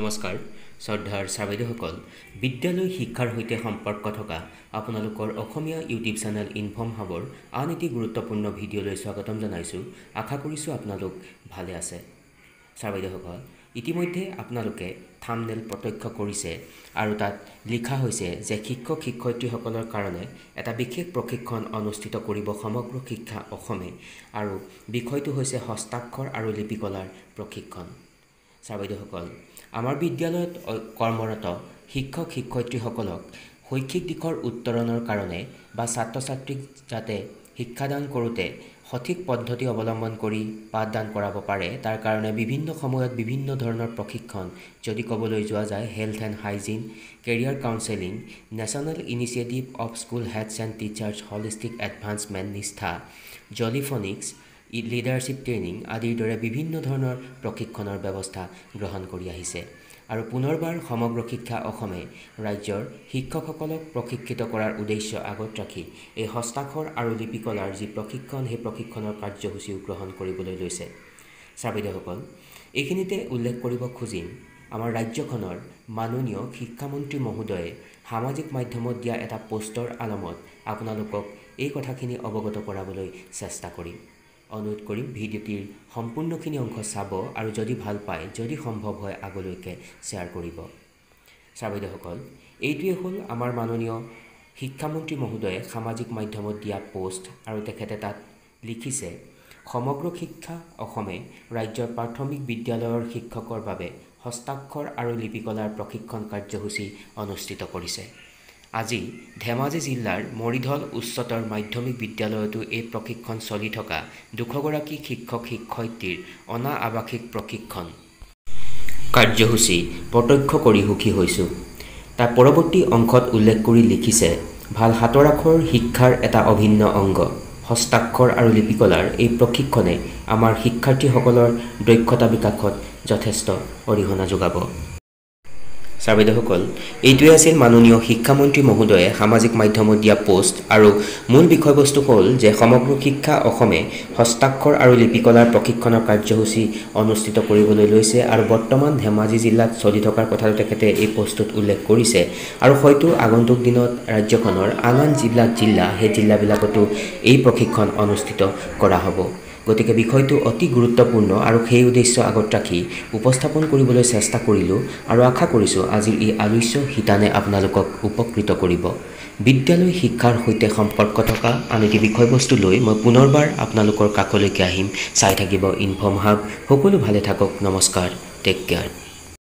নমস্কাৰ শ্ৰদ্ধাৰ ছাত্ৰীসকল বিদ্যালয় শিক্ষাৰ সৈতে সম্পৰ্ক থকা আপোনালোকৰ অসমীয়া ইউটিউব চেনেল ইনফৰ্ম হাবৰ আন এটি গুৰুত্বপূৰ্ণ ভিডিঅ'লৈ স্বাগতম জনাইছোঁ। আশা কৰিছোঁ আপোনালোক ভালে আছে। ছাত্ৰীসকল ইতিমধ্যে আপোনালোকে থাম্বনেইল প্ৰত্যক্ষ কৰিছে আৰু তাত লিখা হৈছে যে শিক্ষক শিক্ষয়িত্ৰীসকলৰ কাৰণে এটা বিশেষ প্ৰশিক্ষণ অনুষ্ঠিত কৰিব সমগ্ৰ শিক্ষা অসমে আৰু বিষয়টো হৈছে হস্তাক্ষৰ আৰু লিপিকলাৰ প্ৰশিক্ষণ। ছাত্ৰীসকল আমাৰ বিদ্যালয়ত কৰ্মৰত শিক্ষক শিক্ষয়িত্ৰীসকলক শৈক্ষিক দিশৰ উত্তৰণৰ কাৰণে বা ছাত্ৰ ছাত্ৰীক যাতে শিক্ষাদান কৰোঁতে সঠিক পদ্ধতি অৱলম্বন কৰি পাঠদান কৰাব পাৰে তাৰ কাৰণে বিভিন্ন সময়ত বিভিন্ন ধৰণৰ প্ৰশিক্ষণ যদি ক'বলৈ যোৱা যায় health and hygiene, career counselling, national initiative of school heads and teachers holistic advancement নিষ্ঠা, জলিফনিক্স, লিডাৰশ্বিপ ট্ৰেইনিং আদিৰ দৰে বিভিন্ন ধৰণৰ প্ৰশিক্ষণৰ ব্যৱস্থা গ্ৰহণ কৰি আহিছে আৰু পুনৰবাৰ সমগ্ৰ শিক্ষা অসমে ৰাজ্যৰ শিক্ষকসকলক প্ৰশিক্ষিত কৰাৰ উদ্দেশ্য আগত ৰাখি এই হস্তাক্ষৰ আৰু লিপিকলাৰ যি প্ৰশিক্ষণ সেই প্ৰশিক্ষণৰ কাৰ্যসূচীও গ্ৰহণ কৰিবলৈ লৈছে। ছাত্ৰীসকল এইখিনিতে উল্লেখ কৰিব খুজিম আমাৰ ৰাজ্যখনৰ মাননীয় শিক্ষামন্ত্ৰী মহোদয়ে সামাজিক মাধ্যমত দিয়া এটা পোষ্টৰ আলমত আপোনালোকক এই কথাখিনি অৱগত কৰাবলৈ চেষ্টা কৰিম। অনুৰোধ কৰিম ভিডিঅ'টিৰ সম্পূৰ্ণখিনি অংশ চাব আৰু যদি ভাল পায় যদি সম্ভৱ হয় আগলৈকে শ্বেয়াৰ কৰিব। ছাত্ৰীসকল এইটোৱে হ'ল আমাৰ মাননীয় শিক্ষামন্ত্ৰী মহোদয়ে সামাজিক মাধ্যমত দিয়া পোষ্ট আৰু তেখেতে তাত লিখিছে সমগ্ৰ শিক্ষা অসমে ৰাজ্যৰ প্ৰাথমিক বিদ্যালয়ৰ শিক্ষকৰ বাবে হস্তাক্ষৰ আৰু লিপিকলাৰ প্ৰশিক্ষণ কাৰ্যসূচী অনুষ্ঠিত কৰিছে। আজি ধেমাজি জিলাৰ মৰিধল উচ্চতৰ মাধ্যমিক বিদ্যালয়তো এই প্ৰশিক্ষণ চলি থকা 200 গৰাকী শিক্ষক শিক্ষয়িত্ৰীৰ অনা আৱাসিক প্ৰশিক্ষণ কাৰ্যসূচী প্ৰত্যক্ষ কৰি সুখী হৈছোঁ। তাৰ পৰৱৰ্তী অংশত উল্লেখ কৰি লিখিছে ভাল হাতৰ আখৰ শিক্ষাৰ এটা অভিন্ন অংগ। হস্তাক্ষৰ আৰু লিপিকলাৰ এই প্ৰশিক্ষণে আমাৰ শিক্ষাৰ্থীসকলৰ দক্ষতা বিকাশত যথেষ্ট অৰিহণা যোগাব। ছাত্ৰীসকল এইটোৱে আছিল মাননীয় শিক্ষামন্ত্ৰী মহোদয়ে সামাজিক মাধ্যমত দিয়া পোষ্ট আৰু মূল বিষয়বস্তু হ'ল যে সমগ্ৰ শিক্ষা অসমে হস্তাক্ষৰ আৰু লিপিকলাৰ প্ৰশিক্ষণৰ কাৰ্যসূচী অনুষ্ঠিত কৰিবলৈ লৈছে আৰু বৰ্তমান ধেমাজি জিলাত চলি থকাৰ কথাটো তেখেতে এই পোষ্টত উল্লেখ কৰিছে আৰু হয়তো আগন্তুক দিনত ৰাজ্যখনৰ আন যিবিলাক জিলা সেই জিলাবিলাকতো এই প্ৰশিক্ষণ অনুষ্ঠিত কৰা হ'ব। গতিকে বিষয়টো অতি গুৰুত্বপূৰ্ণ আৰু সেই উদ্দেশ্য আগত ৰাখি উপস্থাপন কৰিবলৈ চেষ্টা কৰিলোঁ আৰু আশা কৰিছোঁ আজিৰ এই আলোচ্য শিতানে আপোনালোকক উপকৃত কৰিব। বিদ্যালয় শিক্ষাৰ সৈতে সম্পৰ্ক থকা আন এটি বিষয়বস্তু লৈ মই পুনৰবাৰ আপোনালোকৰ কাষলৈকে আহিম। চাই থাকিব ইনফৰ্ম হাব। সকলো ভালে থাকক। নমস্কাৰ। Take care.